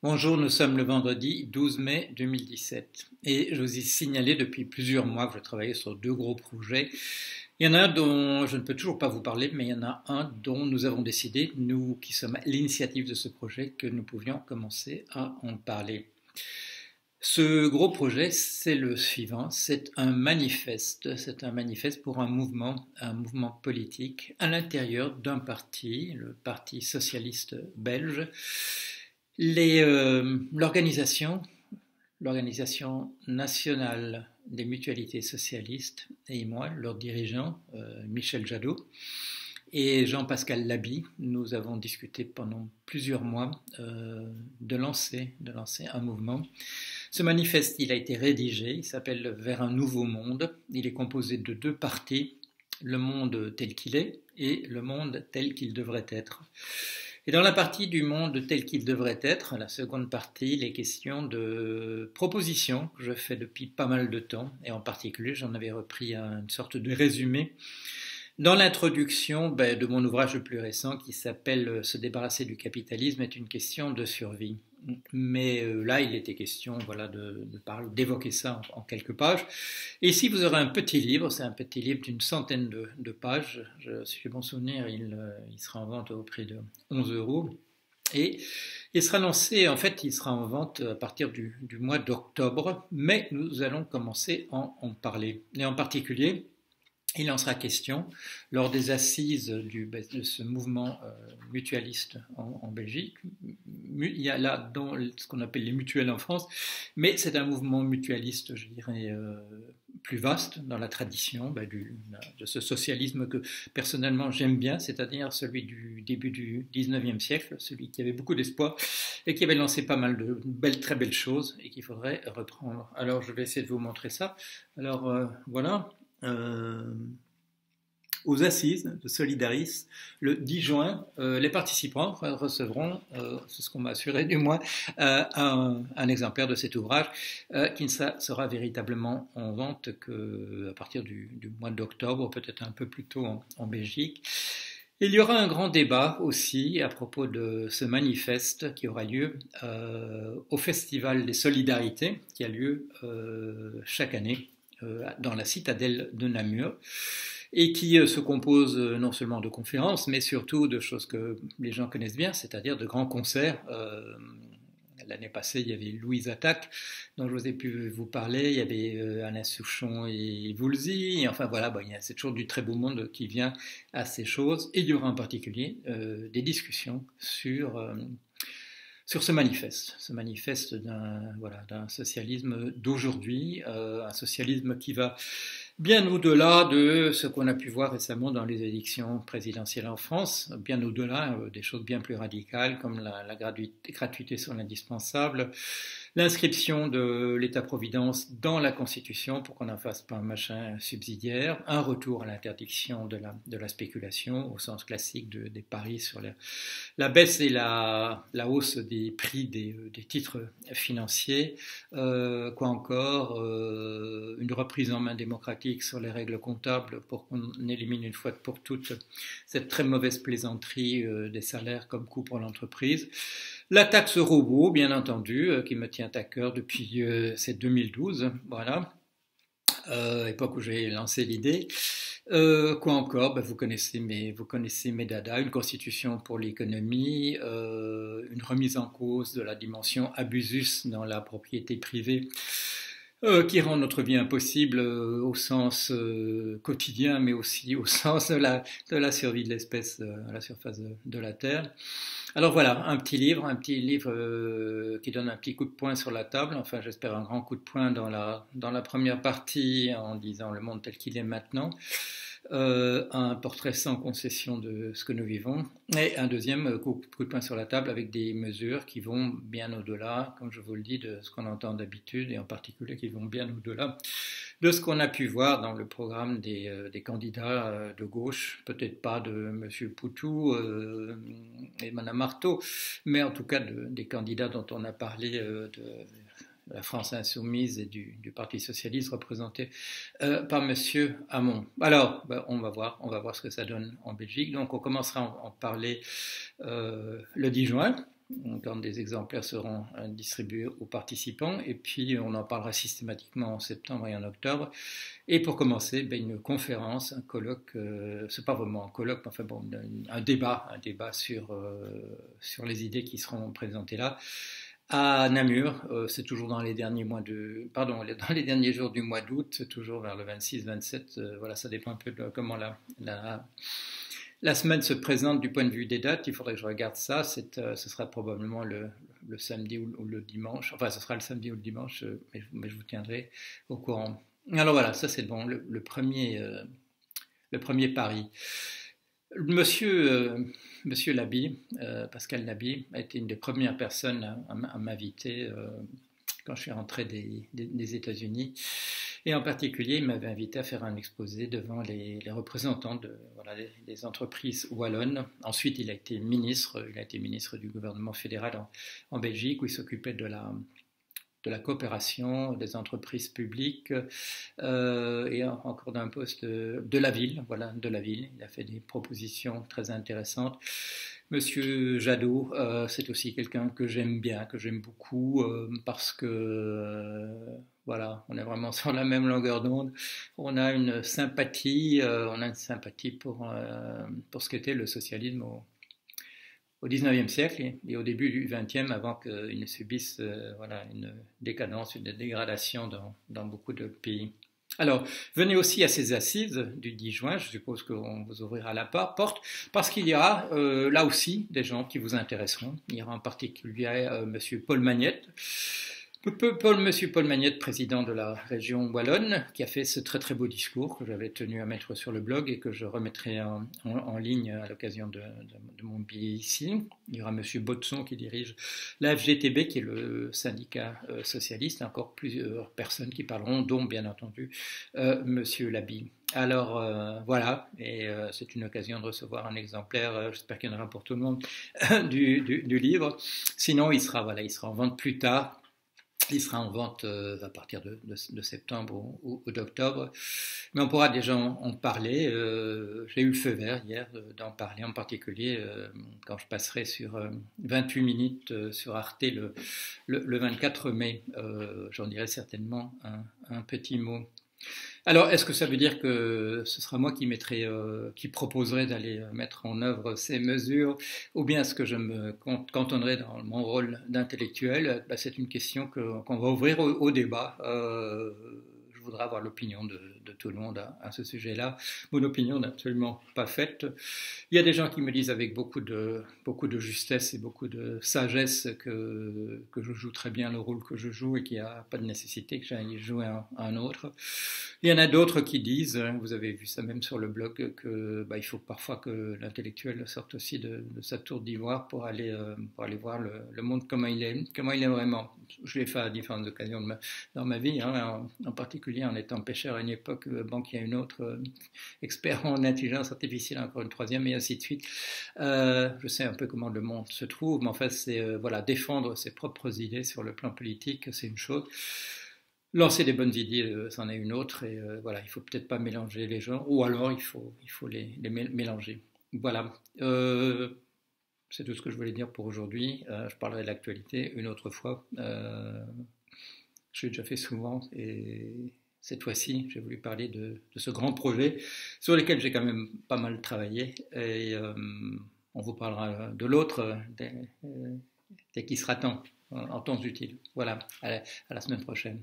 Bonjour, nous sommes le vendredi 12 mai 2017 et je vous ai signalé depuis plusieurs mois que je travaillais sur deux gros projets. Il y en a un dont je ne peux toujours pas vous parler, mais il y en a un dont nous avons décidé, nous qui sommes à l'initiative de ce projet, que nous pouvions commencer à en parler. Ce gros projet, c'est le suivant, c'est un manifeste pour un mouvement politique à l'intérieur d'un parti, le Parti socialiste belge. L'organisation nationale des mutualités socialistes et moi, leur dirigeant, Michel Jadot, et Jean-Pascal Laby, nous avons discuté pendant plusieurs mois de lancer un mouvement. Ce manifeste, il a été rédigé, il s'appelle Vers un nouveau monde. Il est composé de deux parties, le monde tel qu'il est et le monde tel qu'il devrait être. Et dans la partie du monde tel qu'il devrait être, la seconde partie, les questions de propositions que je fais depuis pas mal de temps, et en particulier j'en avais repris une sorte de résumé dans l'introduction de mon ouvrage le plus récent qui s'appelle Se débarrasser du capitalisme est une question de survie. Mais là, il était question d'évoquer ça en quelques pages. Et ici, vous aurez un petit livre, c'est un petit livre d'une centaine de pages. Si j'ai bon souvenir, il sera en vente au prix de 11 euros. Et il sera lancé, en fait, il sera en vente à partir du mois d'octobre, mais nous allons commencer à en parler. Et en particulier, il en sera question lors des assises de ce mouvement mutualiste en Belgique. Il y a là dans ce qu'on appelle les mutuelles en France, mais c'est un mouvement mutualiste, je dirais, plus vaste dans la tradition de ce socialisme que personnellement j'aime bien, c'est-à-dire celui du début du 19e siècle, celui qui avait beaucoup d'espoir et qui avait lancé pas mal de très belles choses et qu'il faudrait reprendre. Alors je vais essayer de vous montrer ça. Alors voilà. Aux assises de Solidaris le 10 juin, les participants recevront, c'est ce qu'on m'a assuré du moins, un exemplaire de cet ouvrage qui ne sera véritablement en vente qu'à partir du mois d'octobre, peut-être un peu plus tôt en Belgique. Il y aura un grand débat aussi à propos de ce manifeste qui aura lieu au Festival des Solidarités qui a lieu chaque année dans la citadelle de Namur et qui se compose non seulement de conférences, mais surtout de choses que les gens connaissent bien, c'est-à-dire de grands concerts. L'année passée, il y avait Louise Attaque, dont je vous ai pu vous parler, il y avait Alain Souchon et Woolsey, enfin voilà, c'est toujours du très beau monde qui vient à ces choses, et il y aura en particulier des discussions sur ce manifeste d'un socialisme d'aujourd'hui, un socialisme qui va bien au-delà de ce qu'on a pu voir récemment dans les élections présidentielles en France, bien au-delà des choses bien plus radicales comme la gratuité sur l'indispensable, l'inscription de l'État-providence dans la Constitution pour qu'on n'en fasse pas un machin subsidiaire, un retour à l'interdiction de la spéculation au sens classique des paris sur la baisse et la hausse des prix des titres financiers, quoi encore, une reprise en main démocratique sur les règles comptables pour qu'on élimine une fois pour toutes cette très mauvaise plaisanterie des salaires comme coût pour l'entreprise. La taxe robot, bien entendu, qui me tient à cœur depuis c'est 2012, voilà, époque où j'ai lancé l'idée. Quoi encore, vous connaissez mes dadas, une constitution pour l'économie, une remise en cause de la dimension abusus dans la propriété privée, qui rend notre vie impossible au sens quotidien, mais aussi au sens de la survie de l'espèce à la surface de la Terre. Alors voilà, un petit livre qui donne un petit coup de poing sur la table, enfin j'espère un grand coup de poing dans la première partie en disant le monde tel qu'il est maintenant, un portrait sans concession de ce que nous vivons, et un deuxième coup de poing sur la table avec des mesures qui vont bien au-delà, comme je vous le dis, de ce qu'on entend d'habitude, et en particulier qui vont bien au-delà de ce qu'on a pu voir dans le programme des candidats de gauche, peut-être pas de M. Poutou et Mme Marteau, mais en tout cas des candidats dont on a parlé de la France insoumise et du Parti socialiste représenté par M. Hamon. Alors, on va voir ce que ça donne en Belgique. Donc, on commencera à en parler le 10 juin. quand des exemplaires seront distribués aux participants. Et puis, on en parlera systématiquement en septembre et en octobre. Et pour commencer, une conférence, un colloque, c'est pas vraiment un colloque, mais enfin bon, un débat sur les idées qui seront présentées là. À Namur, c'est toujours dans les derniers dans les derniers jours du mois d'août, c'est toujours vers le 26-27. Voilà, ça dépend un peu de comment la semaine se présente du point de vue des dates. Il faudrait que je regarde ça. Ce sera probablement le samedi ou le dimanche. Enfin, ce sera le samedi ou le dimanche, mais je vous tiendrai au courant. Alors voilà, ça c'est bon, le premier pari. Monsieur Laby, Pascal Laby, a été une des premières personnes à m'inviter quand je suis rentré des États-Unis. Et en particulier, il m'avait invité à faire un exposé devant les représentants des entreprises wallonnes. Ensuite, il a été ministre du gouvernement fédéral en Belgique, où il s'occupait de la coopération, des entreprises publiques et encore d'un poste de la ville. Il a fait des propositions très intéressantes. Monsieur Jadot, c'est aussi quelqu'un que j'aime bien, que j'aime beaucoup, parce que on est vraiment sur la même longueur d'onde. On a une sympathie pour ce qu'était le socialisme au XIXe siècle et au début du XXe, avant qu'il ne subisse une décadence, une dégradation dans beaucoup de pays. Alors, venez aussi à ces assises du 10 juin, je suppose qu'on vous ouvrira la porte, parce qu'il y aura là aussi des gens qui vous intéresseront. Il y aura en particulier Monsieur Paul Magnette, Monsieur Paul Magnette, président de la région wallonne, qui a fait ce très très beau discours que j'avais tenu à mettre sur le blog et que je remettrai en ligne à l'occasion de mon billet ici. Il y aura Monsieur Botson qui dirige la FGTB, qui est le syndicat socialiste, encore plusieurs personnes qui parleront, dont bien entendu Monsieur Laby. Alors voilà, et c'est une occasion de recevoir un exemplaire, j'espère qu'il y en aura pour tout le monde, du livre. Sinon, il sera en vente plus tard. Il sera en vente à partir de septembre ou d'octobre. Mais on pourra déjà en parler. J'ai eu le feu vert hier d'en parler, en particulier quand je passerai sur 28 minutes sur Arte le 24 mai. J'en dirai certainement un petit mot. Alors, est-ce que ça veut dire que ce sera moi qui proposerai d'aller mettre en œuvre ces mesures, ou bien est-ce que je me cantonnerai dans mon rôle d'intellectuel? C'est une question qu'on va ouvrir au débat. Je voudrais avoir l'opinion de tout le monde à ce sujet-là. Mon opinion n'est absolument pas faite. Il y a des gens qui me disent avec beaucoup de justesse et beaucoup de sagesse que je joue très bien le rôle que je joue et qu'il n'y a pas de nécessité que j'aille jouer un autre. Il y en a d'autres qui disent, vous avez vu ça même sur le blog, que il faut parfois que l'intellectuel sorte aussi de sa tour d'ivoire pour aller voir le monde comment il est vraiment. Je l'ai fait à différentes occasions dans ma vie, en particulier en étant pêcheur à une époque, banquier à une autre, expert en intelligence artificielle encore une troisième, et ainsi de suite. Je sais un peu comment le monde se trouve, mais en fait, c'est défendre ses propres idées sur le plan politique, c'est une chose. Lancer des bonnes idées, c'en est une autre, et il faut peut-être pas mélanger les genres, ou alors il faut les mélanger. Voilà. C'est tout ce que je voulais dire pour aujourd'hui. Je parlerai de l'actualité une autre fois. Je l'ai déjà fait souvent, et cette fois-ci, j'ai voulu parler de ce grand projet sur lequel j'ai quand même pas mal travaillé, et on vous parlera de l'autre dès qu'il sera temps, en temps utile. Voilà, à la semaine prochaine.